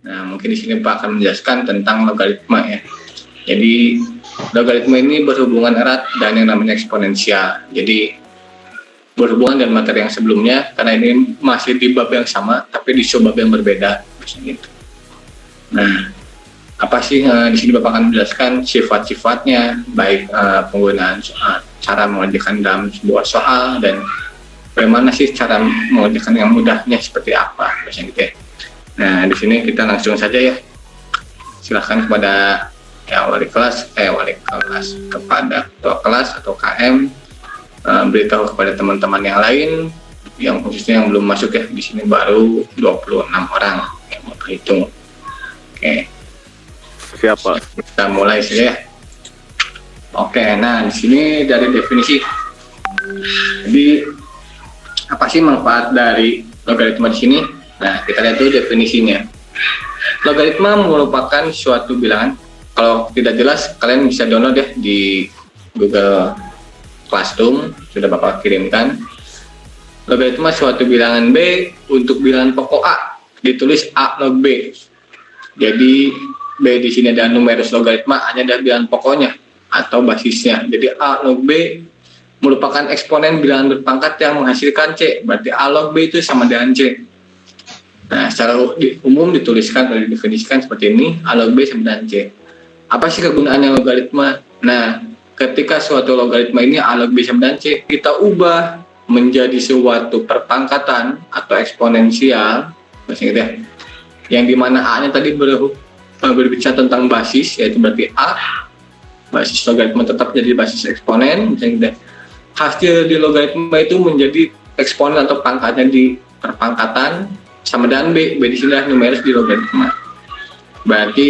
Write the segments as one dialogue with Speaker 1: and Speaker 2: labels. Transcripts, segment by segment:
Speaker 1: Nah, mungkin di sini Pak akan menjelaskan tentang logaritma ya. Jadi logaritma ini berhubungan erat dengan yang namanya eksponensial. Jadi berhubungan dengan materi yang sebelumnya karena ini masih di bab yang sama tapi di subbab yang berbeda gitu. Nah, apa sih di sini Bapak akan menjelaskan sifat-sifatnya, baik penggunaan cara mengerjakan dalam sebuah soal dan bagaimana sih cara mengerjakan yang mudahnya seperti apa gitu ya. Nah, di sini kita langsung saja ya. Silahkan kepada wali kelas kepada ketua kelas atau KM beritahu kepada teman-teman yang lain yang khususnya yang belum masuk ya. Di sini baru 26 orang yang mau berhitung. Oke.
Speaker 2: Siapa?
Speaker 1: Kita mulai saja ya. Oke, nah di sini dari definisi. Jadi apa sih manfaat dari logaritma di sini? Nah, kita lihat dulu definisinya. Logaritma merupakan suatu bilangan. Kalau tidak jelas, kalian bisa download ya di Google Classroom, sudah Bapak kirimkan. Logaritma suatu bilangan B untuk bilangan pokok A, ditulis A log B. Jadi B di sini ada numerus logaritma, hanya ada bilangan pokoknya atau basisnya. Jadi A log B merupakan eksponen bilangan berpangkat yang menghasilkan C. Berarti A log B itu sama dengan C. Nah, secara umum dituliskan atau didefinisikan seperti ini, A log B sama dengan C. Apa sih kegunaannya logaritma? Nah, ketika suatu logaritma ini A log B sama dengan C, kita ubah menjadi suatu perpangkatan atau eksponensial, gitu ya, yang dimana A-nya tadi berbicara tentang basis, yaitu berarti A, basis logaritma tetap jadi basis eksponen, gitu ya. Hasil di logaritma itu menjadi eksponen atau pangkatnya di perpangkatan sama dengan B di sini adalah numerus di logaritma. Berarti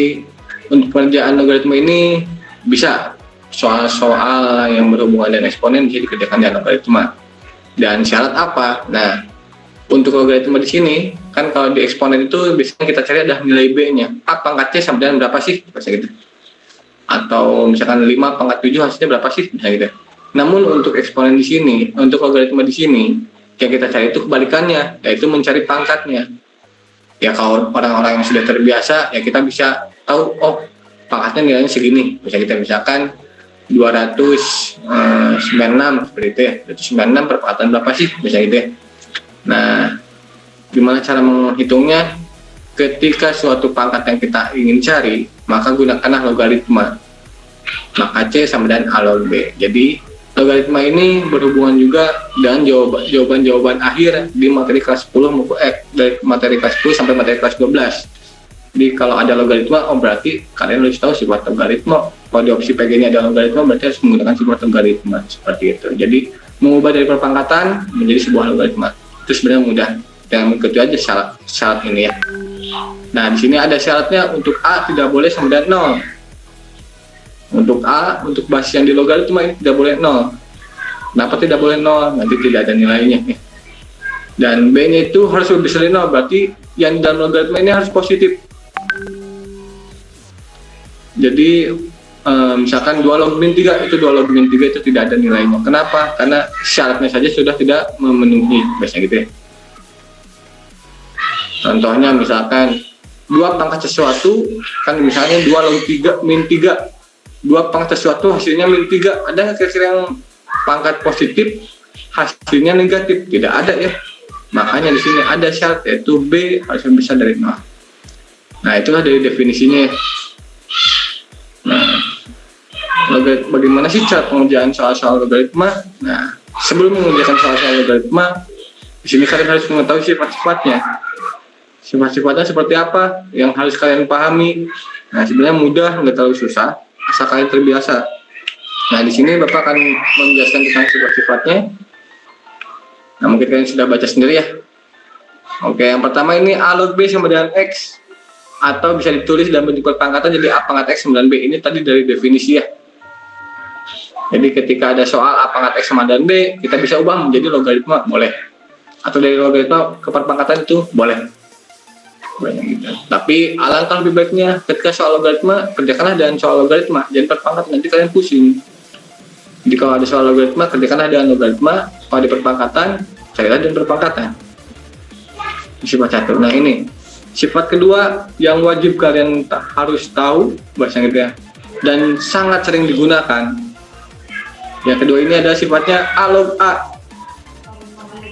Speaker 1: untuk pengerjaan logaritma ini bisa soal-soal yang berhubungan dengan eksponen bisa dikerjakan dengan logaritma. Dan syarat apa? Nah, untuk logaritma di sini kan kalau di eksponen itu biasanya kita cari ada nilai B-nya. A pangkat C sama dengan berapa sih? Bisa gitu. Atau misalkan 5 pangkat 7 hasilnya berapa sih? Bisa gitu. Namun untuk eksponen di sini, untuk logaritma di sini yang kita cari itu kebalikannya, yaitu mencari pangkatnya. Ya kalau orang-orang yang sudah terbiasa, ya kita bisa tahu, oh pangkatnya nilainya segini. Bisa kita misalkan 296 seperti itu ya. 296 perpangkatan berapa sih? Bisa gitu ya. Nah, gimana cara menghitungnya? Ketika suatu pangkat yang kita ingin cari, maka gunakanlah logaritma. Maka C sama dengan A log B. Jadi logaritma ini berhubungan juga dengan jawaban-jawaban akhir di materi kelas 10 dari materi kelas 10 sampai materi kelas 12. Jadi kalau ada logaritma, oh berarti kalian harus tahu sifat logaritma. Kalau di opsi PG-nya ada logaritma, berarti harus menggunakan sifat logaritma seperti itu. Jadi mengubah dari perpangkatan menjadi sebuah logaritma itu sebenarnya mudah. Yang mengikuti aja syarat ini ya. Nah di sini ada syaratnya, untuk A tidak boleh sama dengan 0. Untuk A, untuk basis yang di logaritma ini tidak boleh 0. Kenapa tidak boleh 0? Nanti tidak ada nilainya. Dan B-nya itu harus lebih dari 0, berarti yang dalam logaritma ini harus positif. Jadi misalkan 2 log min 3, itu 2 log min 3 itu tidak ada nilainya. Kenapa? Karena syaratnya saja sudah tidak memenuhi, biasanya gitu ya. Contohnya misalkan 2 pangkat sesuatu, kan misalnya 2 log 3 min 3. 2 pangkat sesuatu hasilnya min 3. Ada nggak kira-kira yang pangkat positif hasilnya negatif? Tidak ada ya. Makanya di sini ada syarat, yaitu B harus lebih besar dari 0. Nah, itulah dari definisinya. Nah, bagaimana sih cara pengerjaan soal-soal logaritma? Nah, sebelum mengerjakan soal-soal logaritma, di sini kalian harus mengetahui sifat-sifatnya. Sifat-sifatnya seperti apa yang harus kalian pahami. Nah, sebenarnya mudah, nggak terlalu susah, asal kalian terbiasa. Nah, di sini Bapak akan menjelaskan tentang sifat-sifatnya. Nah, mungkin kalian sudah baca sendiri ya. Oke, yang pertama ini A log B sama dengan X, atau bisa ditulis dalam bentuk perpangkatan jadi A pangkat X sama dengan B. Ini tadi dari definisi ya. Jadi ketika ada soal A pangkat X sama dengan B, kita bisa ubah menjadi logaritma, boleh. Atau dari logaritma ke perpangkatan itu boleh. Gitu. Tapi alangkah lebih baiknya ketika soal logaritma, kerjakanlah dengan soal logaritma, jangan perpangkat, nanti kalian pusing. Jadi kalau ada soal logaritma, kerjakanlah dengan logaritma. Kalau di perpangkatan, carilah dengan perpangkatan. Sifat 1. Nah ini Sifat kedua yang wajib kalian harus tahu bahasa Inggris ya, dan sangat sering digunakan. Yang kedua ini adalah sifatnya A log A.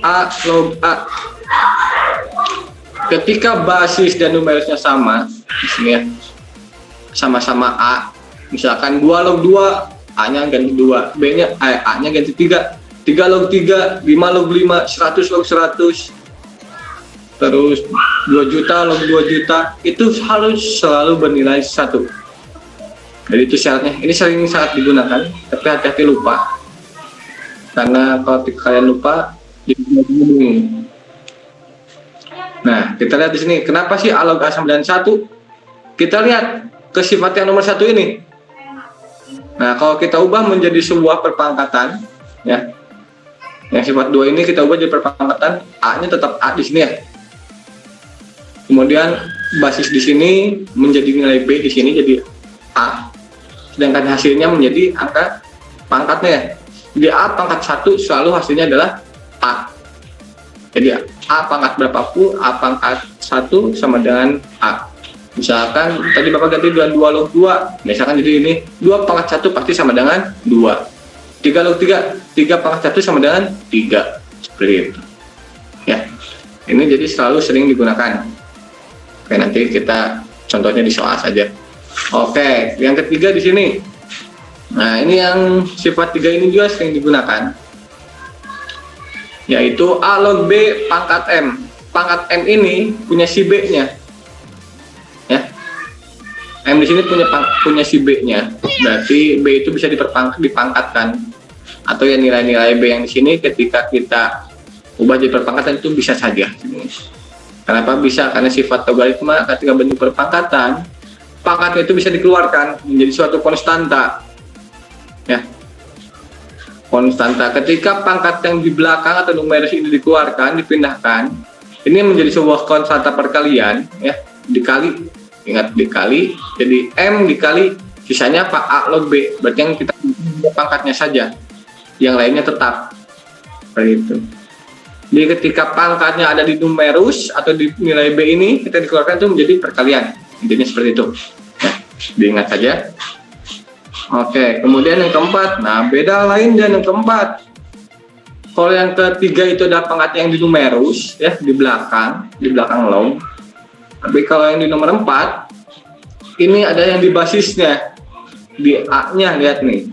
Speaker 1: A log A. Ketika basis dan numerusnya sama, di sini ya, sama-sama A, misalkan 2 log 2, A-nya ganti 2, B-nya A-nya ganti 3, 3 log 3, 5 log 5, 100 log 100, terus 2 juta log 2 juta, itu harus selalu bernilai 1. Jadi itu syaratnya. Ini sering sangat digunakan, tapi hati-hati lupa. Karena kalau kalian lupa, jadi bingung. Nah, kita lihat di sini. Kenapa sih A log A sama dengan 1? Kita lihat ke sifat yang nomor 1 ini. Nah, kalau kita ubah menjadi sebuah perpangkatan, ya, yang sifat 2 ini kita ubah jadi perpangkatan, A-nya tetap A di sini ya. Kemudian basis di sini menjadi nilai B di sini jadi A. Sedangkan hasilnya menjadi angka pangkatnya ya. Jadi A pangkat 1 selalu hasilnya adalah A. Jadi A pangkat berapapun, A pangkat 1 sama dengan A. Misalkan tadi Bapak ganti dengan 2 log 2, misalkan jadi ini 2 pangkat 1 pasti sama dengan 2. 3 log 3, 3 pangkat 1 sama dengan 3. Seperti itu. Ya. Ini jadi selalu sering digunakan. Oke, nanti kita contohnya di soal saja. Oke, yang ketiga di sini. Nah, ini yang sifat 3 ini juga sering digunakan. Yaitu A log B pangkat M. Pangkat M ini punya si B-nya. Ya. M di sini punya si B-nya. Berarti B itu bisa dipangkatkan. Atau ya nilai-nilai B yang di sini ketika kita ubah jadi perpangkatan itu bisa saja. Kenapa bisa? Karena sifat logaritma ketika bentuk perpangkatan, pangkatnya itu bisa dikeluarkan menjadi suatu konstanta. Ya. Konstanta. Ketika pangkat yang di belakang atau numerus ini dikeluarkan, dipindahkan, ini menjadi sebuah konstanta perkalian, ya, dikali, ingat dikali, jadi M dikali sisanya apa? A log B. Berarti yang kita pangkatnya saja, yang lainnya tetap. Seperti itu. Jadi ketika pangkatnya ada di numerus atau di nilai B ini, kita dikeluarkan itu menjadi perkalian. Intinya seperti itu. Ya, diingat saja. Oke, kemudian yang keempat. Nah, beda lain dan yang keempat. Kalau yang ketiga itu ada pangkat yang di numerus, ya, di belakang log. Tapi kalau yang di nomor 4, ini ada yang di basisnya, di A-nya, lihat nih.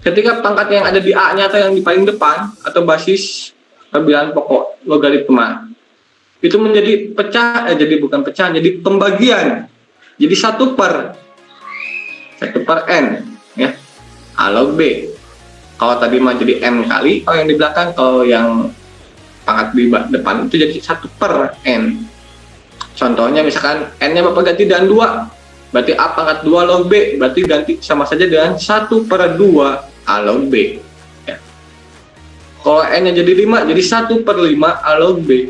Speaker 1: Ketika pangkat yang ada di A-nya atau yang di paling depan, atau basis perbilangan pokok logaritma, itu menjadi pecah, jadi bukan pecah, jadi pembagian. Jadi 1 per N, ya, A log B. Kalau tadi mah jadi M kali, kalau yang di belakang, kalau yang pangkat di depan itu jadi 1 per N. Contohnya misalkan N-nya Bapak ganti dengan 2, berarti A pangkat 2 log B, berarti ganti sama saja dengan 1 per 2 A log B. Ya. Kalau N-nya jadi 5, jadi 1 per 5 A log B.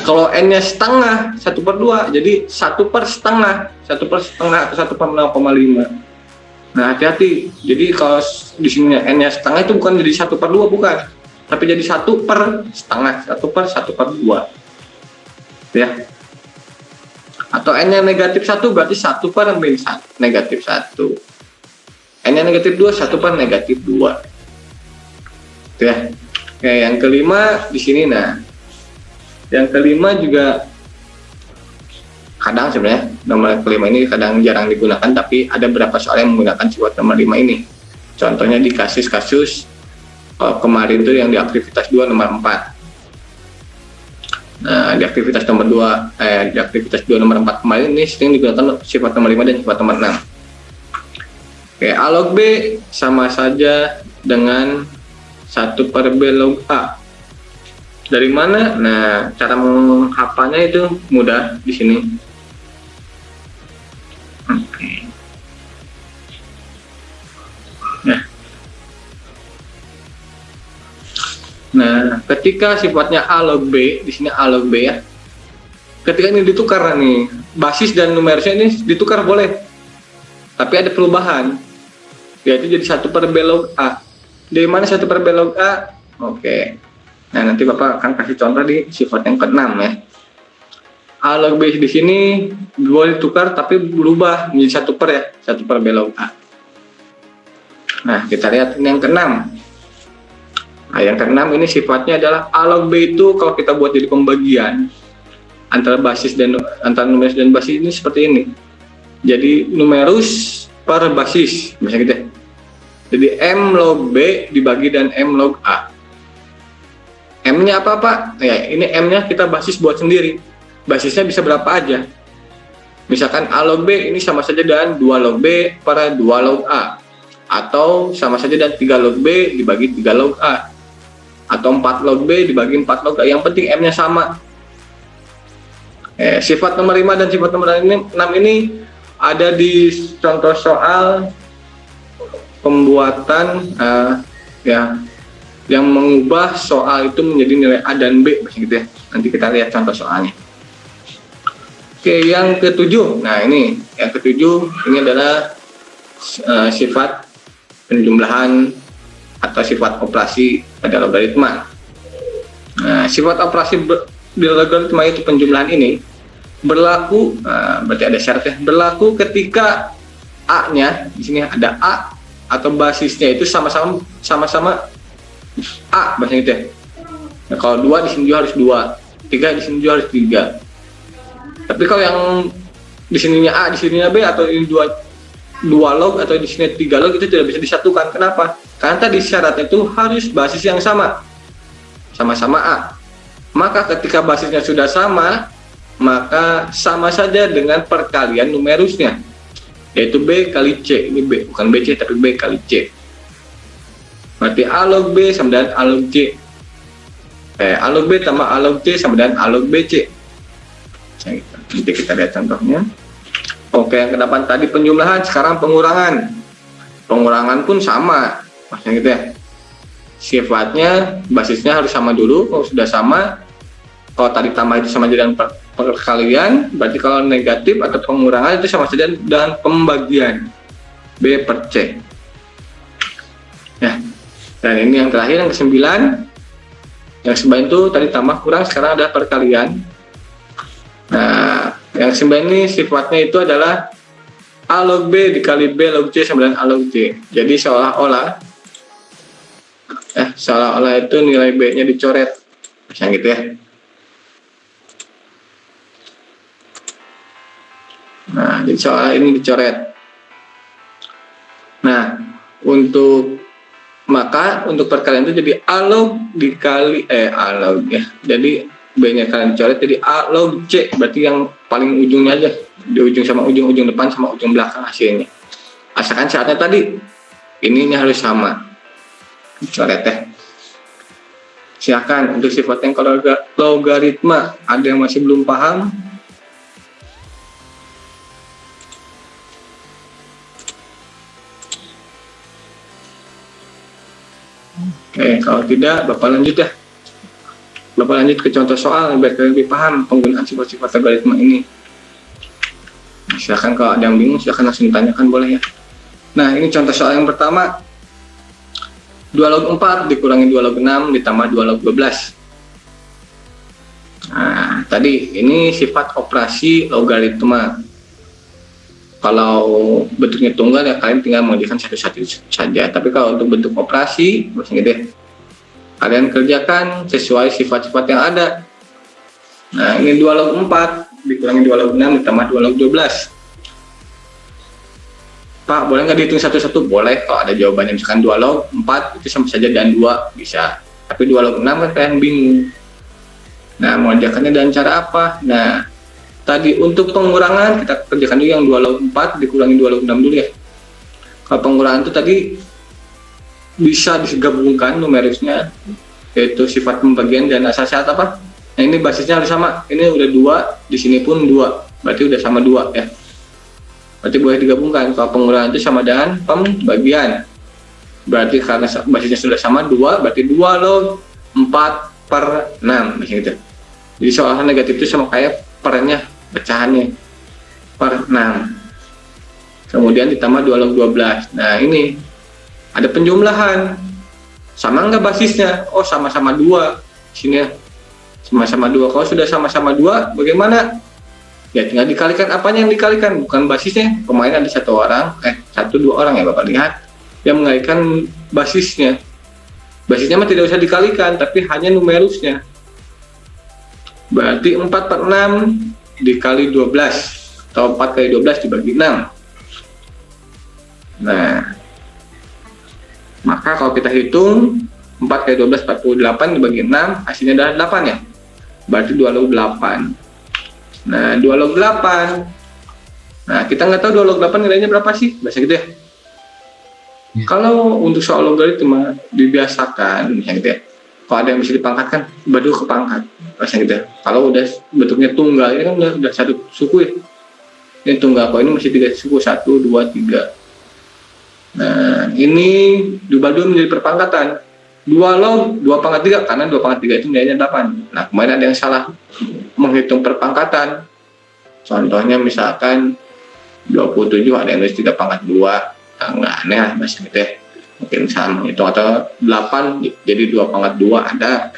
Speaker 1: Kalau N-nya setengah, 1 per 2, jadi 1 per setengah, 1 per setengah atau 1 per 0,5. Nah, hati-hati. Jadi kalau di sini N-nya setengah itu bukan jadi 1 per 2, bukan. Tapi jadi 1 per setengah, 1 per 2. Ya. Atau N-nya negatif 1, berarti 1 per negatif 1. N-nya negatif 2, 1 per negatif 2. Itu ya. Oke, yang kelima di sini, nah. Yang kelima juga kadang sebenarnya nomor kelima ini kadang jarang digunakan, tapi ada beberapa soal yang menggunakan sifat nomor 5 ini. Contohnya di kasus-kasus kemarin tuh yang di aktivitas 2 nomor 4. Nah, di aktivitas nomor 2 nomor 4 kemarin ini sering digunakan sifat nomor 5 dan sifat nomor 6. Oke, A log B sama saja dengan 1 per B log A. Dari mana? Nah, cara menghafalnya itu mudah di sini. Oke. Nah, ketika sifatnya A log B, di sini A log B ya. Ketika ini ditukar nih, basis dan numerusnya ini ditukar boleh. Tapi ada perubahan. Yaitu jadi 1 per B log A. Dari mana 1 per B log A? Oke. Nah, nanti Bapak akan kasih contoh di sifat yang ke-6 ya. A log B di sini boleh tukar tapi berubah menjadi 1 per ya, 1 per B log A. Nah, kita lihat ini yang keenam. Nah, yang keenam ini sifatnya adalah A log B itu kalau kita buat jadi pembagian antara numerus dan basis ini seperti ini. Jadi numerus per basis, misalnya gitu ya. Jadi M log B dibagi dan M log A. M-nya apa Pak? Ya, ini M-nya kita basis buat sendiri. Basisnya bisa berapa aja. Misalkan A log B ini sama saja dengan 2 log B per 2 log A. Atau sama saja dengan 3 log B dibagi 3 log A. Atau 4 log B dibagi 4 log A. Yang penting M-nya sama. Sifat nomor 5 dan sifat nomor 6 ini ada di contoh soal pembuatan yang mengubah soal itu menjadi nilai A dan B, gitu ya. Nanti kita lihat contoh soalnya. Oke, yang ketujuh. Nah, ini yang ketujuh ini adalah sifat penjumlahan atau sifat operasi pada logaritma. Nah, sifat operasi di logaritma itu penjumlahan ini berlaku, berarti ada syaratnya, berlaku ketika A-nya di sini ada A atau basisnya itu sama-sama A, bahasa gitu ya. Nah, kalau 2 di sini juga harus 2, 3 di sini juga harus 3. Tapi kalau yang di sininya A, di sininya B, atau ini 2 log atau di sini 3 log itu tidak bisa disatukan. Kenapa? Karena tadi syaratnya itu harus basis yang sama-sama A. Maka ketika basisnya sudah sama, maka sama saja dengan perkalian numerusnya, yaitu B kali C. Ini B, bukan BC tapi B kali C. Berarti A log B sama dengan A log C. A log B tambah A log C sama dengan A log BC. Nanti kita lihat contohnya. Oke, yang ke-8 tadi penjumlahan, sekarang pengurangan. Pengurangan pun sama, maksudnya gitu ya. Sifatnya, basisnya harus sama dulu. Kalau sudah sama, kalau tadi tambah itu sama dengan perkalian, berarti kalau negatif atau pengurangan itu sama saja dengan pembagian B per C. Ya, dan ini yang terakhir, yang ke-9. Yang 9 itu tadi tambah kurang, sekarang ada perkalian. Nah, yang 9 ini sifatnya itu adalah A log B dikali B log C sama dengan A log C. Jadi seolah-olah itu nilai B-nya dicoret, misalnya gitu ya. Nah, jadi soal ini dicoret. Nah, untuk perkalian itu jadi A log dikali A log ya. Jadi B-nya kalian dicoret jadi A log C, berarti yang paling ujungnya aja, di ujung sama ujung depan sama ujung belakang hasilnya. Asalkan syaratnya tadi ininya harus sama. Dicoret ya. Silakan untuk sifat yang logaritma, ada yang masih belum paham? Oke, kalau tidak, Bapak lanjut ya. Bapak lanjut ke contoh soal biar kalian lebih paham penggunaan sifat-sifat logaritma ini. Silakan kalau ada yang bingung, silakan langsung ditanyakan, boleh ya. Nah, ini contoh soal yang pertama. 2 log 4 dikurangi 2 log 6 ditambah 2 log 12. Nah, tadi ini sifat operasi logaritma. Kalau bentuknya tunggal ya kalian tinggal mengerjakan satu-satu saja. Tapi kalau untuk bentuk operasi, gitu ya, kalian kerjakan sesuai sifat-sifat yang ada. Nah, ini 2 log 4 dikurangi 2 log 6 ditambah 2 log 12. Pak, boleh nggak dihitung satu-satu? Boleh, kalau ada jawabannya misalkan 2 log 4 itu sama saja dan 2, bisa. Tapi 2 log 6 kan kalian bingung. Nah, mengerjakannya dengan cara apa? Nah, tadi untuk pengurangan kita kerjakan dulu yang 2 log 4 dikurangi 2 log 6 dulu ya. Kalau pengurangan itu tadi bisa digabungkan numerusnya, yaitu sifat pembagian dan asal syarat apa? Nah, ini basisnya harus sama. Ini udah 2, di sini pun 2. Berarti udah sama 2 ya. Berarti boleh digabungkan. Kalau pengurangan itu sama dengan pembagian. Berarti karena basisnya sudah sama 2, berarti 2 log 4 per 6, macam gitu. Jadi soal negatif itu sama kayak pernya, pecahannya per 6. Kemudian ditambah 2 log 12. Nah, ini ada penjumlahan. Sama nggak basisnya? Oh, sama-sama 2. Sini ya. Sama-sama 2. Kalau sudah sama-sama 2, bagaimana? Ya tinggal dikalikan, apanya yang dikalikan, bukan basisnya. Pemain ada satu orang, satu dua orang ya Bapak lihat, yang mengalihkan basisnya. Basisnya mah tidak usah dikalikan, tapi hanya numerusnya. Berarti 4 per 6 dikali 12, atau 4 kali 12 dibagi 6. Nah, maka kalau kita hitung 4 kali 12 48 dibagi 6, hasilnya adalah 8 ya. Berarti 2 log 8. Nah, 2 log 8. Nah, kita nggak tahu 2 log 8 nilainya berapa sih? Bahasa gitu ya. Kalau untuk soal logaritma dibiasakan, misalnya gitu ya. Kalau ada yang bisa dipangkatkan, badu ke pangkat. Bahasa gitu ya. Kalau udah bentuknya tunggal, ini kan udah satu suku ya. Ini tunggal, kalau ini masih 3 suku, 1, 2, 3. Nah, ini dibagi menjadi perpangkatan. 2 log 2 pangkat 3, karena 2 pangkat 3 itu nilainya 8. Nah, kemarin ada yang salah menghitung perpangkatan. Contohnya misalkan 27 ada yang nulis 3 pangkat 2. Nah, nggak aneh lah, masih gitu ya. Mungkin salah menghitung, atau 8 jadi 2 pangkat 2 ada.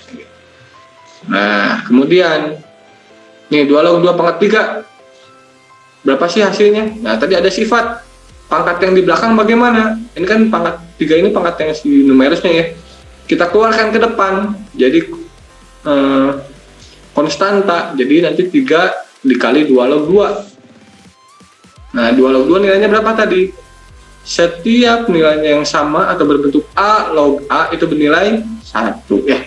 Speaker 1: Nah, kemudian nih 2 log 2 pangkat 3. Berapa sih hasilnya? Nah, tadi ada sifat. Pangkat yang di belakang bagaimana? Ini kan pangkat 3 ini pangkat yang si numerusnya ya. Kita keluarkan ke depan. Jadi konstanta. Jadi nanti 3 dikali 2 log 2. Nah, 2 log 2 nilainya berapa tadi? Setiap nilainya yang sama atau berbentuk A log A itu bernilai 1 ya.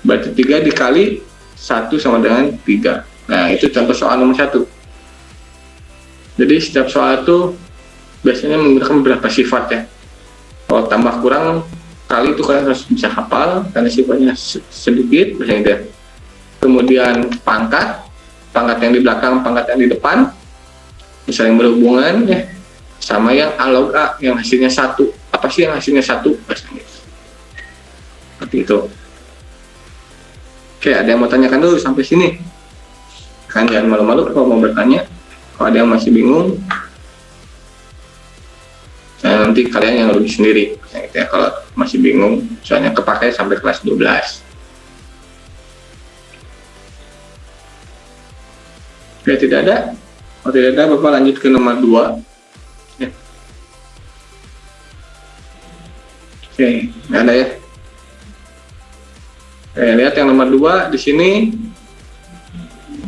Speaker 1: Berarti 3 dikali 1 sama dengan 3. Nah, itu contoh soal nomor 1. Jadi setiap soal itu biasanya menggunakan beberapa sifat ya. Kalau tambah kurang kali itu kalian harus bisa hafal karena sifatnya sedikit misalnya gitu ya. Kemudian pangkat yang di belakang, pangkat yang di depan, misalnya yang berhubungan ya, sama yang A log A yang hasilnya 1. Apa sih yang hasilnya 1? Biasanya seperti itu. Oke, ada yang mau tanyakan dulu sampai sini? Kan jangan malu-malu kalau mau bertanya. Kalau ada yang masih bingung, nanti kalian yang lebih sendiri gitu ya, kalau masih bingung, soalnya kepakai sampai kelas 12. Oke, tidak ada. Kalau tidak ada, Bapak lanjut ke nomor 2 ya. Oke, nggak ada ya. Oke, lihat yang nomor 2 di sini.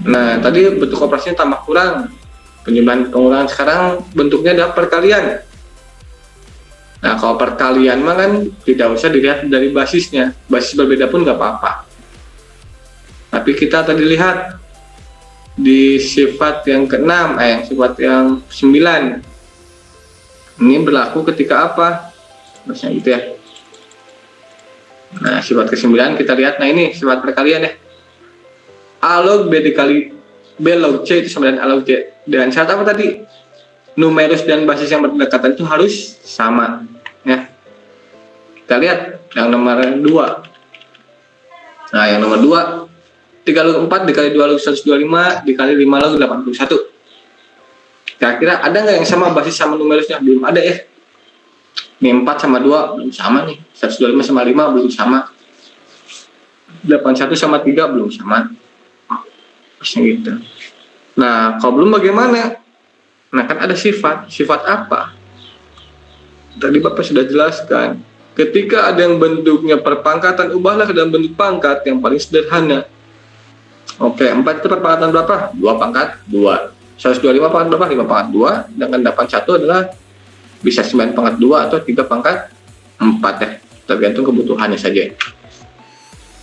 Speaker 1: Nah, tadi bentuk operasinya tambah kurang, penjumlahan pengurangan, sekarang bentuknya adalah perkalian. Nah, kalau perkalian mah kan tidak usah dilihat dari basisnya. Basis berbeda pun nggak apa-apa. Tapi kita tadi lihat di sifat yang ke-6, sifat yang 9. Ini berlaku ketika apa? Maksudnya gitu ya. Nah, sifat ke-9 kita lihat. Nah, ini sifat perkalian ya. A log B dikali B log C itu sama dengan A log C. Dan syarat apa tadi? Numerus dan basis yang berdekatan itu harus sama ya. Kita lihat yang nomor 2. Nah, yang nomor 2 3 log 4 dikali 2 log 125 dikali 5 log 81. Kira-kira ada nggak yang sama basis sama numerusnya? Belum ada ya. Ini 4 sama 2 belum sama nih. 125 sama 5 belum sama. 81 sama 3 belum sama. Gitu. Nah, kalau belum bagaimana? Nah, kan ada sifat. Sifat apa? Tadi Bapak sudah jelaskan. Ketika ada yang bentuknya perpangkatan, ubahlah ke dalam bentuk pangkat yang paling sederhana. Oke, 4 itu perpangkatan berapa? 2 pangkat 2. 125 pangkat berapa? 5 pangkat 2. Sedangkan 81 adalah bisa 9 pangkat 2 atau 3 pangkat 4 ya. Tergantung kebutuhannya saja.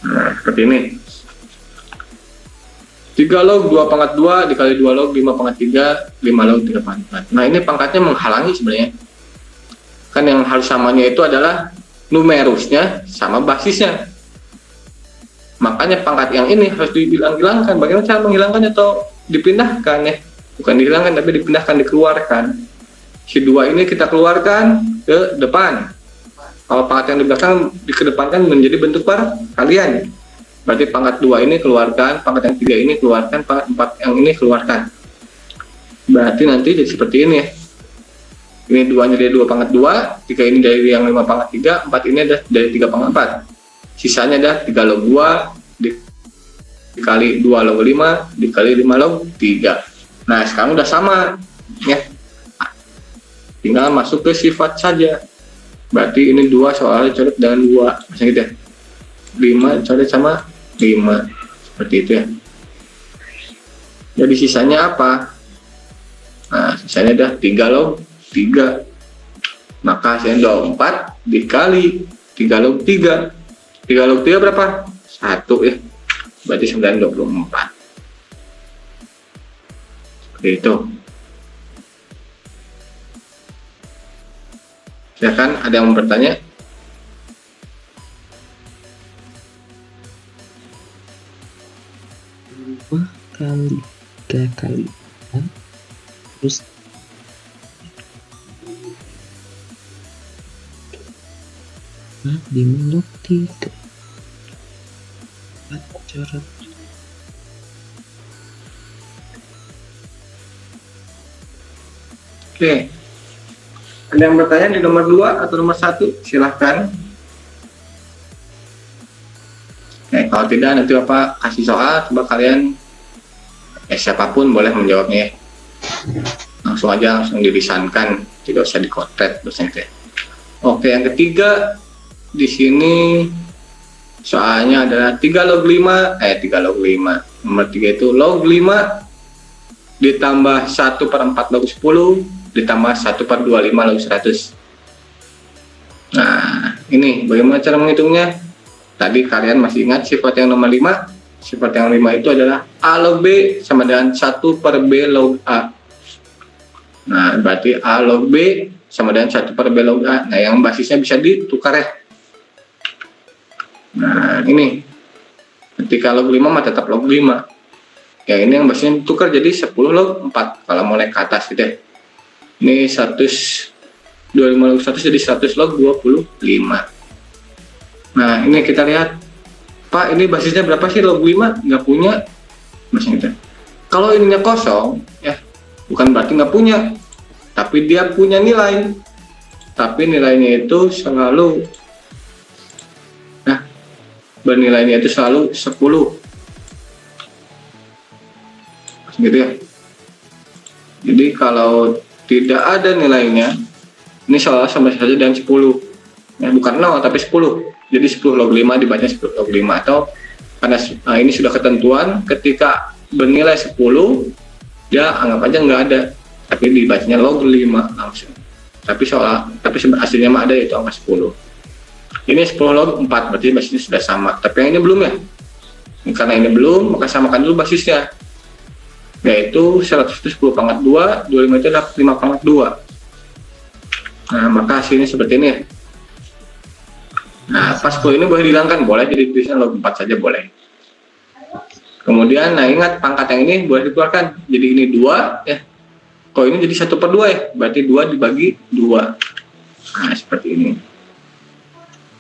Speaker 1: Nah, seperti ini. 3 log 2 pangkat 2 dikali 2 log 5 pangkat 3, 5 log 3 pangkat 4. Nah, ini pangkatnya menghalangi sebenarnya. Kan yang harus samanya itu adalah numerusnya sama basisnya. Makanya pangkat yang ini harus dihilang-hilangkan. Bagaimana cara menghilangkannya atau dipindahkan ya? Bukan dihilangkan tapi dipindahkan, dikeluarkan. Si 2 ini kita keluarkan ke depan. Kalau pangkat yang di belakang dikedepankan menjadi bentuk perkalian. Berarti pangkat 2 ini keluarkan, pangkat yang 3 ini keluarkan, pangkat 4 yang ini keluarkan. Berarti nanti jadi seperti ini ya. Ini 2-nya dari 2 pangkat 2, 3 ini dari yang 5 pangkat 3, 4 ini ada dari 3 pangkat 4. Sisanya ada 3 log 2 dikali 2 log 5 dikali 5 log 3. Nah, sekarang udah sama, ya. Tinggal masuk ke sifat saja. Berarti ini 2 soalnya coret dengan 2, misalnya gitu ya. 5 coret sama 5, seperti itu ya. Jadi sisanya apa? Nah, sisanya udah 3 log 3. Maka hasilnya 24 dikali 3 log 3. 3 log 3 berapa? 1 ya. Berarti 924. Seperti itu. Silakan, ada yang mau bertanya?
Speaker 3: Dua kali 3 kali 6 terus dimenuk 3 coret.
Speaker 1: Oke. Ada yang bertanya di nomor 2 atau nomor 1? Silahkan. Oke, kalau tidak nanti Bapak kasih soal, coba kalian siapapun boleh menjawabnya ya. Langsung aja, langsung dilisankan, tidak usah dikotret dosennya. Oke, yang ketiga di sini soalnya adalah 3 log 5. Nomor 3 itu log 5 ditambah 1/4 log 10 ditambah 1/25 log 100. Nah, ini bagaimana cara menghitungnya? Tadi kalian masih ingat sifat yang nomor 5? Sifat yang 5 itu adalah A log B sama dengan 1/B log A. Nah, berarti A log B sama dengan 1/B log A. Nah, yang basisnya bisa ditukar ya. Nah, ini. Ketika log 5 mah tetap log 5. Ya, ini yang basisnya ditukar jadi 10 log 4 kalau mau naik ke atas gitu ya. Ini 125 log 100 jadi 100 log 25. Nah, ini kita lihat. Pak, ini basisnya berapa sih log 5? Nggak punya. Masih gitu. Kalau ininya kosong, ya bukan berarti nggak punya. Tapi dia punya nilai. Tapi nilainya itu selalu, nah, bernilainya itu selalu 10. Gitu ya. Jadi kalau tidak ada nilainya, ini soalnya sama saja dengan 10. Ya, bukan 0 tapi 10. Jadi 10 log 5 dibaca 10 log 5, atau karena ini sudah ketentuan ketika bernilai 10 ya anggap aja nggak ada, tapi dibacanya log 5 langsung. Tapi hasilnya mah ada, yaitu angka 10. Ini 10 log 4 berarti basisnya sudah sama, tapi yang ini belum ya. Karena ini belum, maka samakan dulu basisnya, yaitu 110/2, 25 itu adalah 5/2. Nah, maka hasilnya seperti ini ya. Nah, pas 10 ini boleh dihilangkan, boleh jadi tulisan log 4 saja boleh. Kemudian, nah ingat pangkat yang ini boleh dikeluarkan, jadi ini 2 ya. Kalau ini jadi 1/2 ya, berarti 2 dibagi 2. Nah, seperti ini.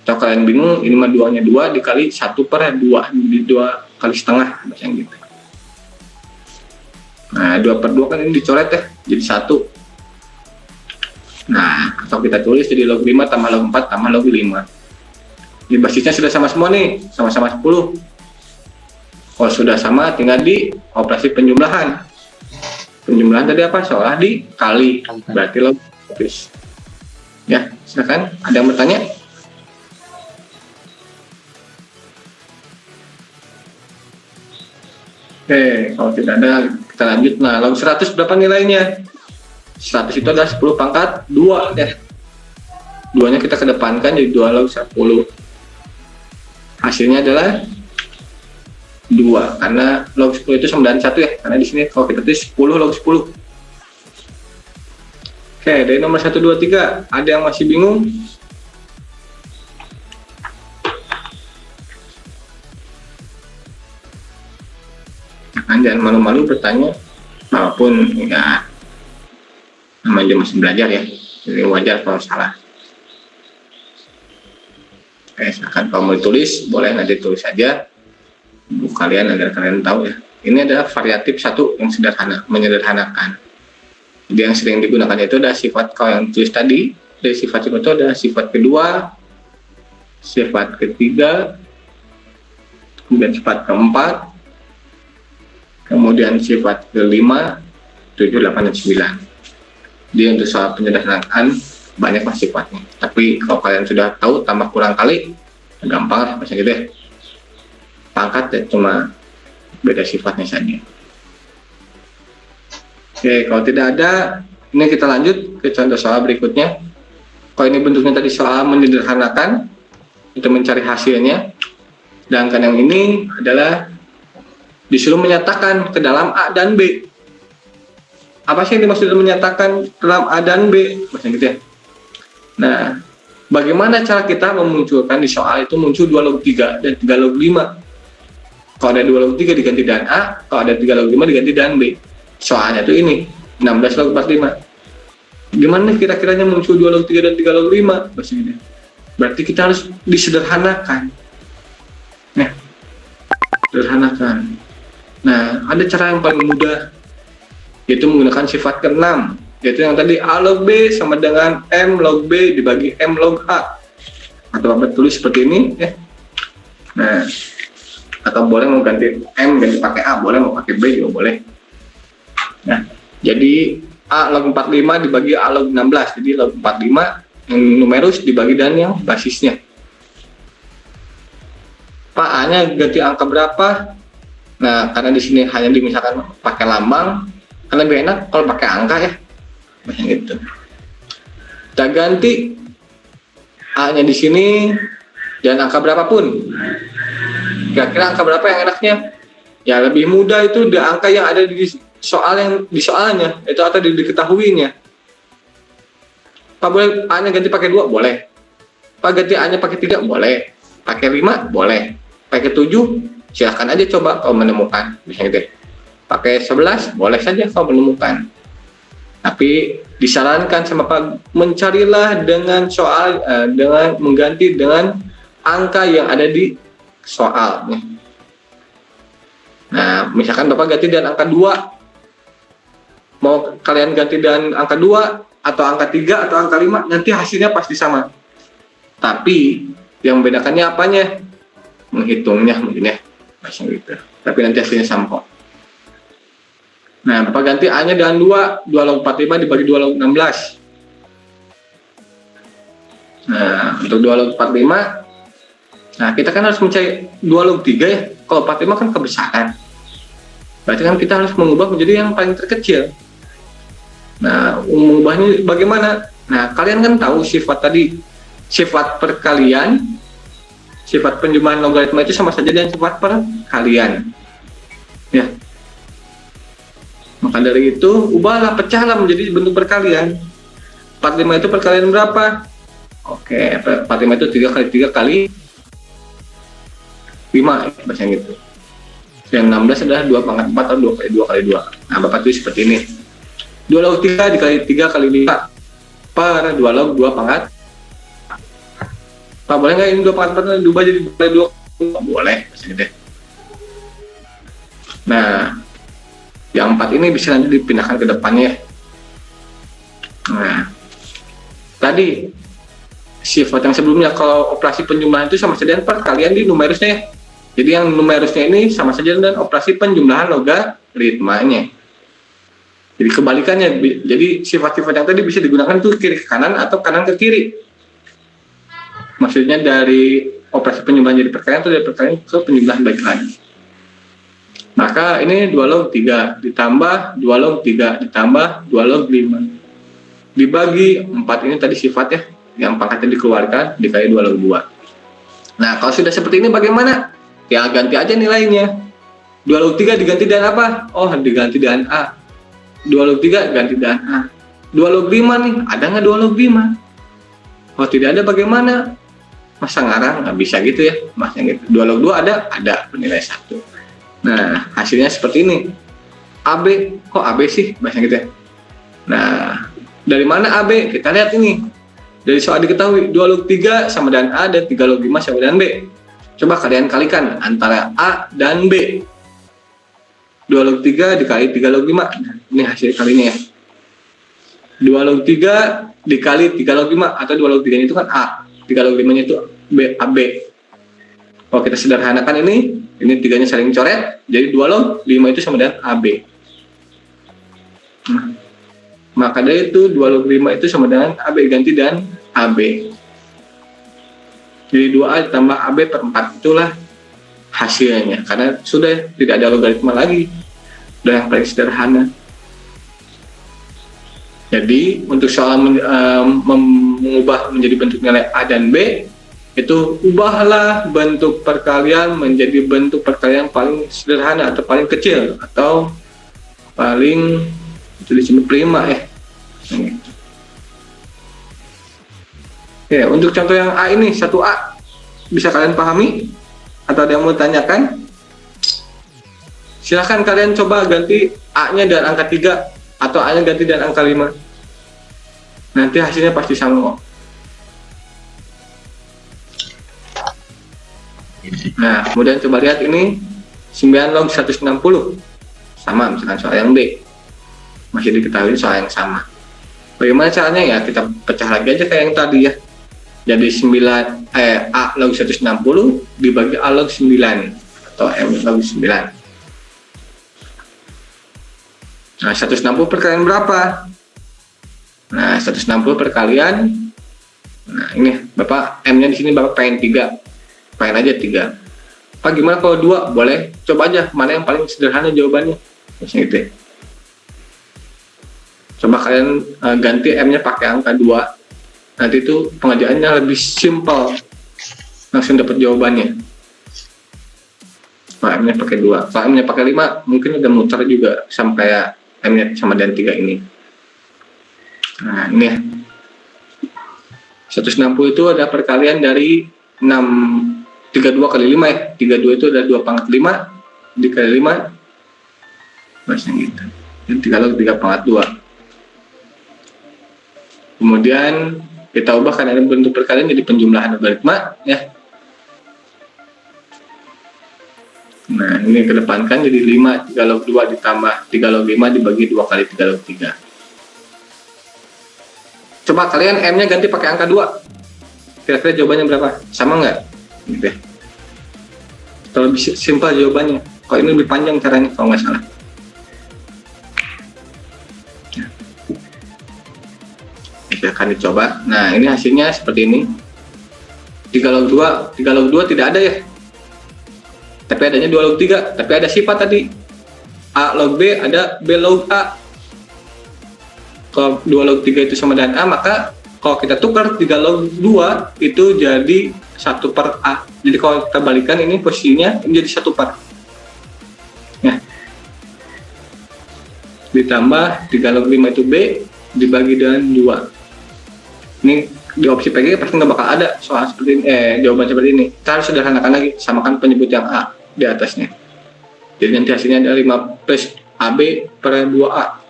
Speaker 1: Kalau kalian bingung, ini mah 2-nya 2 dikali 1/2, jadi 2 kali setengah, macam gitu. Nah, 2/2 kan ini dicoret ya, jadi 1. Nah, atau kita tulis jadi log 5 tambah log 4 tambah log 5. Di basisnya sudah sama semua nih, sama-sama 10. Kalau sudah sama, tinggal di operasi penjumlahan. Penjumlahan tadi apa? Seolah dikali, berarti log habis. Ya, silakan. Ada yang bertanya? Oke, kalau tidak ada, kita lanjut. Nah, log 100 berapa nilainya? 100 itu adalah 10 pangkat 2 ya. 2-nya kita kedepankan jadi 2 log 10. Hasilnya adalah 2, karena log 10 itu sama dengan 1 ya, karena di sini kalau kita tulis 10 log 10. Oke, dari nomor 1, 2, 3 ada yang masih bingung? Nah, jangan malu-malu bertanya, walaupun ya namanya masih belajar ya, jadi wajar kalau salah. Oke, silakan kalau mau ditulis, boleh nanti tulis saja untuk kalian agar kalian tahu ya. Ini adalah variatif 1 yang sederhana, menyederhanakan. Jadi yang sering digunakan itu ada sifat, kalau yang tulis tadi, dari sifat-sifat itu ada sifat kedua, sifat ketiga, kemudian sifat keempat, kemudian sifat kelima, 7, 8, dan 9. Jadi untuk soal penyederhanaan banyak lah sifatnya. Tapi kalau kalian sudah tahu tambah kurang kali, gampang lah macam gitu ya. Pangkat ya cuma beda sifatnya saja. Oke, kalau tidak ada, ini kita lanjut ke contoh soal berikutnya. Kalau ini bentuknya tadi soal menyederhanakan, itu mencari hasilnya. Sedangkan yang ini adalah disuruh menyatakan ke dalam A dan B. Apa sih yang dimaksud menyatakan ke dalam A dan B? Macam gitu ya. Nah, bagaimana cara kita memunculkan di soal itu muncul 2 log 3 dan 3 log 5? Kalau ada 2 log 3 diganti dengan A, kalau ada 3 log 5 diganti dengan B. Soalnya tuh ini, 16 log 45. Gimana kira-kiranya muncul 2 log 3 dan 3 log 5? Maksudnya. Berarti kita harus disederhanakan. Nah, sederhanakan. Nah, ada cara yang paling mudah, yaitu menggunakan sifat ke-6, yaitu yang tadi A log B sama dengan M log B dibagi M log A. Atau Bapak tulis seperti ini ya. Nah, atau boleh mau ganti M ganti pakai A, boleh mau pakai B juga boleh. Nah, jadi A log 45 dibagi A log 16. Jadi log 45 yang numerus dibagi dengan yang basisnya. Pak, A-nya ganti angka berapa? Nah, karena di sini hanya misalkan pakai lambang, kan lebih enak kalau pakai angka ya. Macam gitu. Kita ganti A-nya di sini dan angka berapapun. Kira-kira angka berapa yang enaknya? Ya lebih mudah itu di angka yang ada di soal yang di soalnya, itu atau diketahuinya. Pak, boleh A-nya ganti pakai 2? Boleh. Pak, ganti A-nya pakai 3? Boleh. Pakai 5? Boleh. Pakai 7? Silahkan aja coba kalau menemukan. Bisa gitu. Pakai 11? Boleh saja kalau menemukan. Tapi disarankan sama Pak, mencarilah dengan soal, dengan mengganti dengan angka yang ada di soal. Nah, misalkan Bapak ganti dengan angka 2. Mau kalian ganti dengan angka 2 atau angka 3 atau angka 5, nanti hasilnya pasti sama. Tapi yang membedakannya apanya? Menghitungnya mungkin ya. Macam gitu. Tapi nanti hasilnya sama kok. Nah, Bapak ganti A-nya dengan 2 log 45 dibagi 2 log 16. Nah, untuk 2 log 45, nah kita kan harus mencari 2 log 3 ya. Kalau 45 kan kebesaran. Berarti kan kita harus mengubah menjadi yang paling terkecil. Nah, mengubahnya bagaimana? Nah, kalian kan tahu sifat tadi, sifat perkalian, sifat penjumlahan logaritma itu sama saja dengan sifat perkalian. Ya. Maka dari itu, ubahlah, pecahlah menjadi bentuk perkalian. 45 itu perkalian berapa? Oke, 45 itu 3 kali 3 kali 5, bahasa gitu. Yang 16 adalah 2 pangkat 4 atau 2 kali 2 kali 2. Nah, Bapak tulis seperti ini. 2 log 3 dikali 3 kali 5 per 2 log 2 pangkat. Pak, boleh nggak ini 2 pangkat 4 diubah jadi 2 kali 2? Boleh, bahasa gitu. Nah, yang 4 ini bisa nanti dipindahkan ke depannya. Nah, tadi sifat yang sebelumnya, kalau operasi penjumlahan itu sama saja dengan perkalian di numerusnya ya. Jadi yang numerusnya ini sama saja dengan operasi penjumlahan logaritmanya. Jadi kebalikannya, jadi sifat-sifat yang tadi bisa digunakan itu kiri ke kanan atau kanan ke kiri. Maksudnya dari operasi penjumlahan jadi perkalian atau dari perkalian ke penjumlahan balik lagi. Maka ini 2 log 3 ditambah 2 log 3 ditambah 2 log 5 dibagi 4, ini tadi sifatnya yang pangkatnya dikeluarkan dikali 2 log 2. Nah, kalau sudah seperti ini bagaimana? Ya ganti aja nilainya. 2 log 3 diganti dengan apa? Oh, diganti dengan A. 2 log 3 ganti dengan A. 2 log 5 nih, ada nggak 2 log 5? Oh, tidak ada, bagaimana? Masa ngarang? Nggak bisa gitu ya, masnya gitu. 2 log 2 ada bernilai 1. Nah, hasilnya seperti ini. AB, kok AB sih? Bahasa gitu ya. Nah, dari mana AB? Kita lihat ini. Dari soal diketahui, 2 log 3 sama dengan A dan 3 log 5 sama dengan B. Coba kalian kalikan antara A dan B. 2 log 3 dikali 3 log 5. Nah, ini hasil kalinya ya. 2 log 3 dikali 3 log 5, atau 2 log 3 itu kan A. 3 log 5 itu B, AB. Kalau kita sederhanakan ini 3-nya saling coret, jadi 2 log 5 itu sama dengan AB. Nah, maka dari itu 2 log 5 itu sama dengan AB ganti dan AB. Jadi 2A ditambah AB per 4 itulah hasilnya, karena sudah tidak ada logaritma lagi, udah yang paling sederhana. Jadi untuk soal mengubah menjadi bentuk nilai A dan B, itu ubahlah bentuk perkalian menjadi bentuk perkalian paling sederhana atau paling kecil atau paling itu disebut prima ya. Oke, untuk contoh yang A ini 1A bisa kalian pahami atau ada yang mau tanyakan? Silahkan kalian coba ganti A-nya dan angka 3 atau A-nya ganti dan angka 5. Nanti hasilnya pasti sama kok. Nah, kemudian coba lihat ini 9 log 160. Sama misalkan soal yang B. Masih diketahui soal yang sama. Bagaimana caranya ya? Kita pecah lagi aja kayak yang tadi ya. Jadi A log 160 dibagi A log 9 atau M log 9. Nah, 160 perkalian berapa? Nah, 160 perkalian. Nah, ini Bapak M-nya di sini Bapak pengen 3. Pengen aja 3. Pak, gimana kalau 2? Boleh. Coba aja mana yang paling sederhana jawabannya. Misalnya gitu ya. Coba kalian ganti M-nya pakai angka 2. Nanti itu pengerjaannya lebih simpel, langsung dapat jawabannya. Kalau M-nya pakai 2, kalau M-nya pakai 5 mungkin udah muter juga sampai M-nya sama dengan 3 ini. Nah ini ya, 160 itu ada perkalian dari 32 kali 5 ya. 32 itu ada 2 pangkat 5 dikali 5 bahasanya gitu. Dan 3 log 3 pangkat 2. Kemudian kita ubah karena bentuk perkalian jadi penjumlahan logaritma ya. Nah ini kedepankan jadi 5 3 log 2 ditambah 3 log 5 dibagi 2 kali 3 log 3. Coba kalian M nya ganti pakai angka 2, kira-kira jawabannya berapa? Sama nggak? Gitu ya. Kalau lebih simpel jawabannya, kalau ini lebih panjang caranya kalau nggak salah. Akan dicoba. Nah ini hasilnya seperti ini. 3 log 2 tidak ada ya, tapi adanya 2 log 3, tapi ada sifat tadi A log B, ada B log A. Kalau 2 log 3 itu sama dengan A, maka kalau kita tukar 3 log 2 itu jadi 1 per A. Jadi kalau kita balikan ini posisinya menjadi 1 per. Nah, ditambah 3 log 5 itu B dibagi dengan 2. Ini di opsi PG pasti nggak bakal ada soal seperti ini, jawaban seperti ini. Kita harus sederhanakan lagi, samakan penyebut yang A di atasnya. Jadi nanti hasilnya ada 5 plus AB per 2A.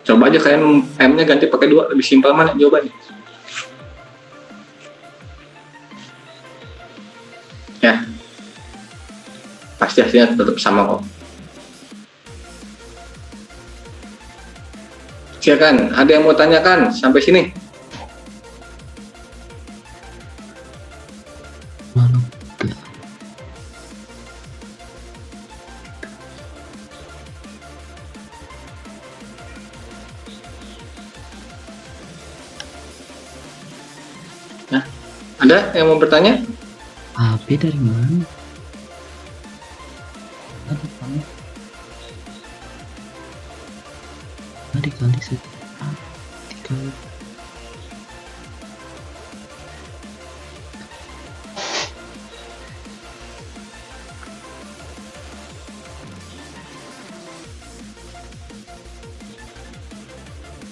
Speaker 1: Coba aja kalian M-nya ganti pakai 2, lebih simpel mana jawabannya? Ya, pasti hasilnya tetap sama kok. Silakan, ada yang mau tanyakan sampai sini?
Speaker 3: Malu.
Speaker 1: Nah, ada yang mau bertanya?
Speaker 3: AB dari mana? Ada kamu. Dikali 1 A dikali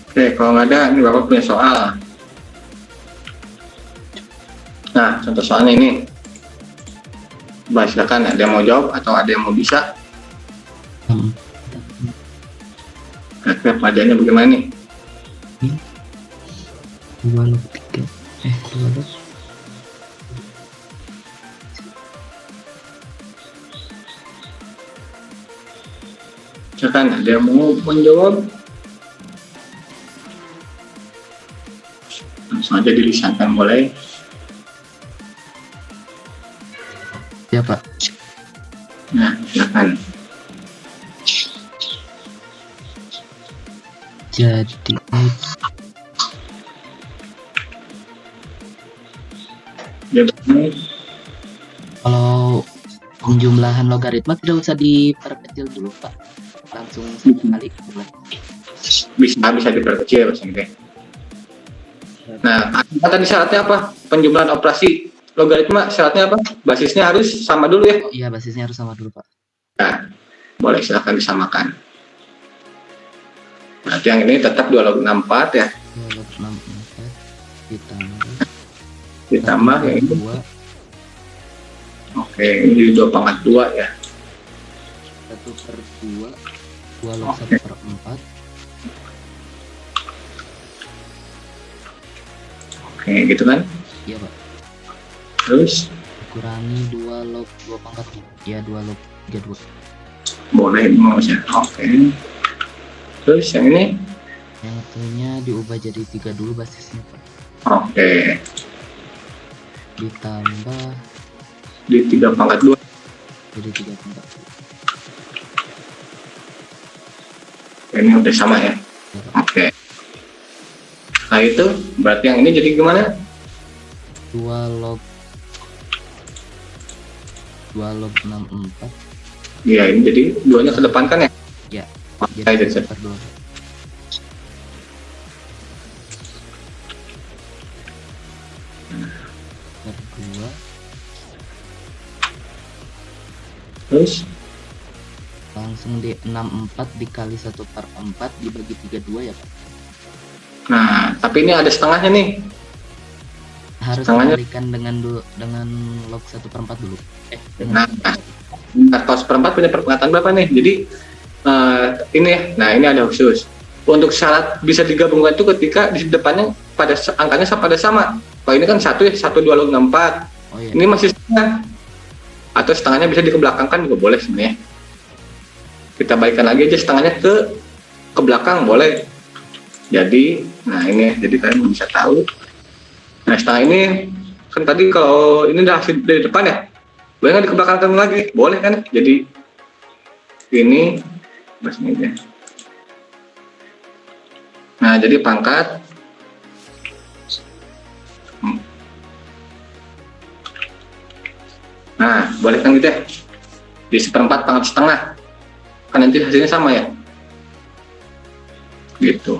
Speaker 1: Oke, kalau nggak ada, ini Bapak punya soal. Nah, contoh soalnya ini. Coba silakan, ada yang mau jawab atau ada yang mau bisa? Kira-kira pelajarannya bagaimana nih?
Speaker 3: 2 log 3 2 log
Speaker 1: Silakan, ada yang mau menjawab? Langsung aja dilisankan, boleh?
Speaker 3: ya Pak.
Speaker 1: Nah, silakan.
Speaker 3: Jadi
Speaker 1: Jadi,
Speaker 3: kalau penjumlahan logaritma tidak usah diperkecil dulu Pak, langsung satu kali mulai.
Speaker 1: bisa diperkecil maksudnya. Nah, apa tadi syaratnya apa? Penjumlahan operasi logaritma syaratnya apa? Basisnya harus sama dulu ya.
Speaker 3: Oh iya, basisnya harus sama dulu Pak.
Speaker 1: Nah, boleh silahkan disamakan. Berarti yang ini tetap 2 log 64 ya.
Speaker 3: 2 log 64 ditambah
Speaker 1: Ditambah yang ini.
Speaker 3: 2
Speaker 1: Oke, ini jadi 2 pangkat 2 ya.
Speaker 3: 1/2 2 log
Speaker 1: Oke.
Speaker 3: 1/4
Speaker 1: Oke, gitu kan.
Speaker 3: iya Pak,
Speaker 1: Terus
Speaker 3: kurangi 2 log 2 pangkat ya 2 log 32.
Speaker 1: boleh mau ya. Oke. Terus yang ini.
Speaker 3: Yang satunya diubah jadi 3 dulu basisnya Pak,
Speaker 1: Oke.
Speaker 3: ditambah
Speaker 1: Di 3 pangkat 2.
Speaker 3: jadi 3 pangkat.
Speaker 1: Ini udah sama ya.
Speaker 3: Ya, Pak.
Speaker 1: Oke. Nah itu berarti yang ini jadi gimana?
Speaker 3: 2 log 64
Speaker 1: Iya, ini jadi 2-nya ke depan kan ya?
Speaker 3: ya,
Speaker 1: Oke,
Speaker 3: jadi
Speaker 1: jadi
Speaker 3: 1/2. Per 2
Speaker 1: terus
Speaker 3: langsung di 64 dikali 1/4 dibagi 32 ya Pak.
Speaker 1: nah, tapi ini ada setengahnya nih.
Speaker 3: Harus
Speaker 1: Setengahnya.
Speaker 3: dikalikan dengan log 1/4 dulu. Dengan
Speaker 1: Nah, kalau seperempat punya perpengatan berapa nih? Jadi ini, nah ini ada khusus. Untuk syarat bisa digabungkan itu ketika di depannya angkanya pada sama. Kalau ini kan 1 2 log 64.
Speaker 3: oh iya,
Speaker 1: Ini masih setengah. Atau setengahnya bisa dikebelakangkan juga boleh sebenarnya. Kita baikkan lagi aja setengahnya ke belakang boleh. Jadi, nah ini jadi kalian bisa tahu. Nah setengah ini kan tadi kalau ini udah hasil dari depan ya, boleh nggak dikebelakangkan lagi? Boleh kan? Jadi ini bahas ini aja. Nah jadi pangkat nah boleh kan gitu ya, di 1/4 pangkat setengah kan nanti hasilnya sama ya gitu.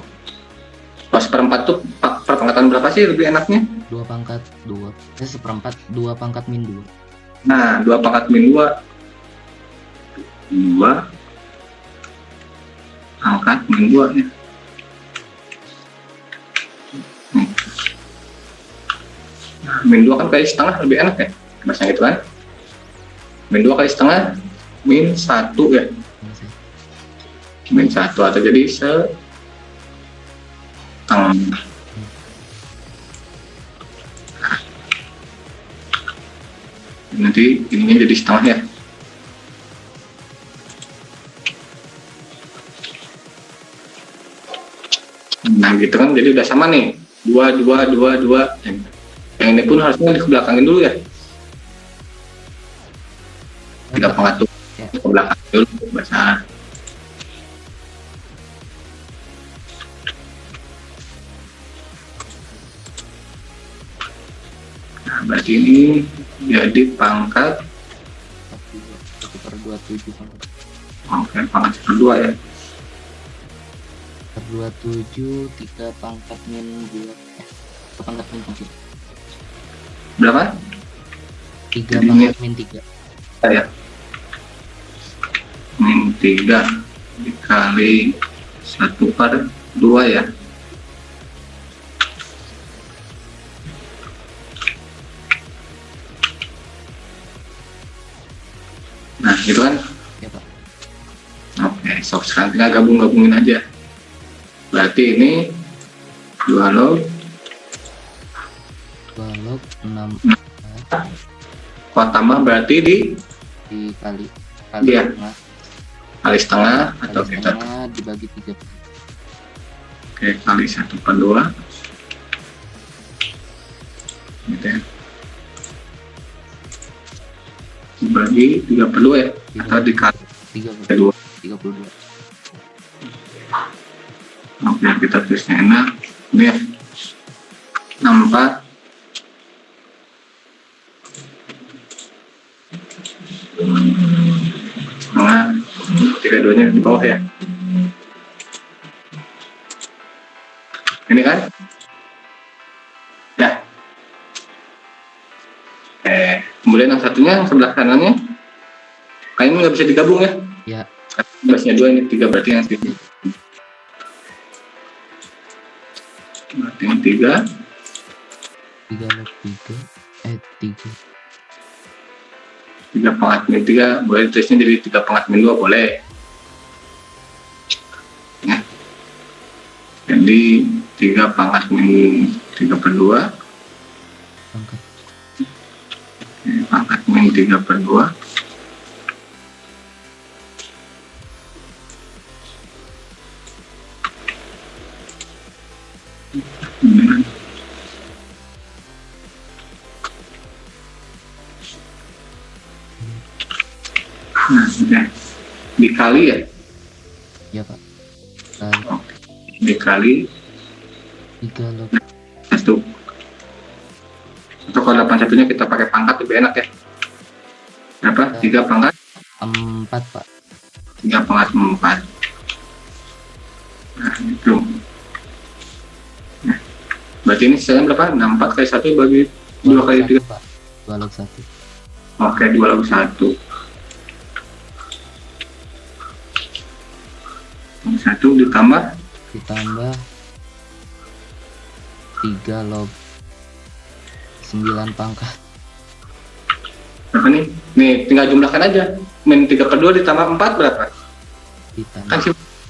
Speaker 1: Kalau 1/4 tuh perpangkatan berapa sih lebih enaknya?
Speaker 3: 2 pangkat 2 1/4 2 pangkat min 2.
Speaker 1: Nah 2 pangkat min 2 pangkat min 2 ya. Nah, min 2 kan kali setengah lebih enak ya bahasa gitu kan. Min 2 kali setengah min 1 ya. Min 1 atau jadi setengah. Nanti ininya jadi setengah ya. Nah gitu kan, jadi udah sama nih 2 2 2 2. Yang ini pun harusnya dikebelakangin dulu ya. 3 pangkat tuh
Speaker 3: Ya.
Speaker 1: ke belakang dulu bahasa. Nah berarti ini jadi pangkat
Speaker 3: 1/27 pangkat
Speaker 1: oke, pangkat 2 ya.
Speaker 3: 27 3 pangkat min 2 pangkat min 3
Speaker 1: Berapa?
Speaker 3: 3
Speaker 1: Jadi
Speaker 3: pangkat min 3
Speaker 1: Ya. Min 3 dikali 1/2 ya. Nah gitu kan.
Speaker 3: ya Pak.
Speaker 1: Oke, so sekarang tinggal gabungin aja. Berarti ini 2 log
Speaker 3: 6
Speaker 1: kalau tambah berarti
Speaker 3: dikali
Speaker 1: Iya.
Speaker 3: setengah
Speaker 1: kali setengah atau
Speaker 3: kali
Speaker 1: kita
Speaker 3: setengah dibagi 3
Speaker 1: kali 1/2 gitu ya. Dibagi 32 ya, atau dikali
Speaker 3: 32
Speaker 1: 2.
Speaker 3: 32
Speaker 1: Oke, kita tulisnya enak. Ini ya. 64 setengah 32-nya di bawah ya. Ini kan? Ya. Kemudian yang satunya yang sebelah kanannya kayaknya nggak bisa digabung ya.
Speaker 3: Ya.
Speaker 1: Balasnya 2, ini 3, berarti yang sini. Berarti yang 3.
Speaker 3: 3 log 3. 3.
Speaker 1: 3 pangkat min 3, boleh tulisnya jadi 3 pangkat min 2, boleh. Ya. Jadi 3 pangkat min 3/2.
Speaker 3: Pangkat.
Speaker 1: Pangkat min 3/2. Nah, sudah dikali ya,
Speaker 3: Ya Pak.
Speaker 1: dikali
Speaker 3: 3 log
Speaker 1: 1. Untuk kalau 81-nya kita pakai pangkat lebih enak ya. Berapa? 3 pangkat
Speaker 3: 4 Pak.
Speaker 1: 3 pangkat 4. Nah, itu. Nah, berarti ini sisanya berapa? 64 kali 1 bagi 2 kali 3.
Speaker 3: Pak. 2 log 1.
Speaker 1: Oke, 2 log 1. 1 ditambah
Speaker 3: Ditambah 3 log 9 pangkat.
Speaker 1: berapa nih? Nih, tinggal jumlahkan aja. Min 3/2 ditambah 4 berapa?
Speaker 3: Ditambah
Speaker 1: Kan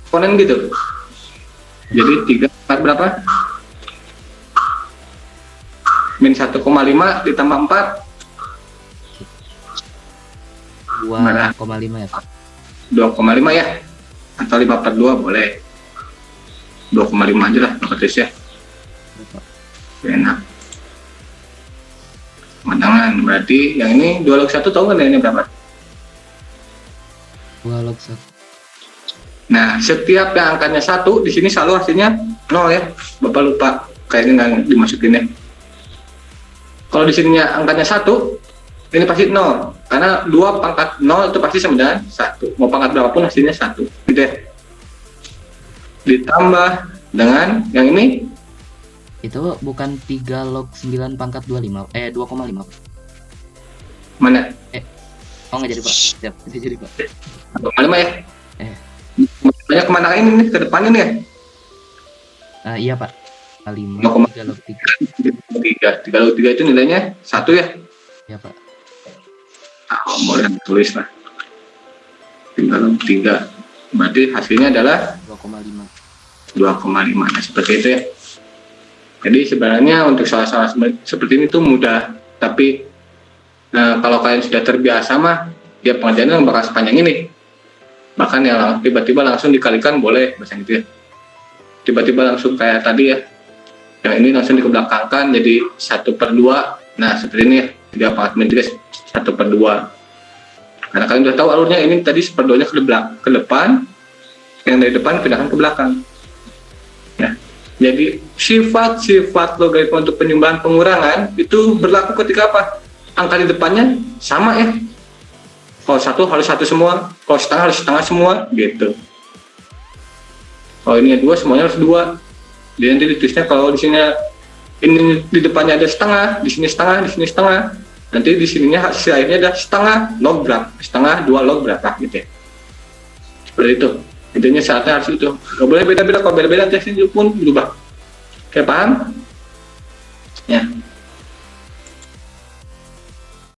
Speaker 1: komponen gitu. Jadi 3, 4 berapa? Min 1,5 ditambah 4
Speaker 3: 2,5 ya Pak.
Speaker 1: 2,5 ya. Atau 5/2 boleh. 2,5 aja lah otomatis ya.
Speaker 3: Berapa?
Speaker 1: Enak. Pemandangan berarti yang ini 2 log 1 tahu nggak ini berapa?
Speaker 3: 2 log 1.
Speaker 1: Nah, setiap yang angkanya 1 di sini selalu hasilnya 0 ya. Bapak lupa kayaknya nggak dimasukin ya. Kalau di sininya angkanya 1, ini pasti 0. Karena 2 pangkat 0 itu pasti sama dengan 1. Mau pangkat berapapun hasilnya 1. Gitu ya. Ditambah dengan yang ini
Speaker 3: Itu bukan 3 log 9 pangkat 25. 2,5 Pak.
Speaker 1: mana?
Speaker 3: Oh nggak jadi Pak. Siap, nggak jadi Pak.
Speaker 1: 2,5 ya.
Speaker 3: Eh.
Speaker 1: Banyak kemana ini nih ke depan ini ya?
Speaker 3: Iya Pak. 5
Speaker 1: 2,5.
Speaker 3: 3 log 3.
Speaker 1: 3 log 3 itu nilainya 1 ya.
Speaker 3: Ya Pak.
Speaker 1: Boleh tulis lah. 3 log 3. Berarti hasilnya adalah
Speaker 3: 2,5.
Speaker 1: 2,5. Nah, seperti itu ya. Jadi sebenarnya untuk salah-salah seperti ini tuh mudah. Tapi kalau kalian sudah terbiasa mah, dia pengerjaannya bakal sepanjang ini. Bahkan yang tiba-tiba langsung dikalikan boleh, bahasa gitu ya. Tiba-tiba langsung kayak tadi ya. Yang ini langsung dikebelakangkan jadi 1/2. Nah, seperti ini ya. 3 pangkat min 3 1/2. Karena kalian udah tahu alurnya, ini tadi 1/2-nya ke depan, yang dari depan pindahkan ke belakang. Ya. Jadi sifat-sifat logaritma untuk penyumbang pengurangan itu berlaku ketika apa? Angka di depannya sama ya. Kalau 1 harus 1 semua, kalau setengah harus setengah semua, gitu. Kalau ini 2 semuanya harus 2. Jadi nanti ditulisnya kalau di sini ini di depannya ada setengah, di sini setengah, di sini setengah. Nanti di sininya hasil akhirnya ada setengah log berapa, setengah 2 log berapa gitu ya. Seperti itu. Intinya syaratnya harus itu. Nggak boleh beda-beda, kalau beda-beda tesnya pun berubah. Oke, paham? Ya.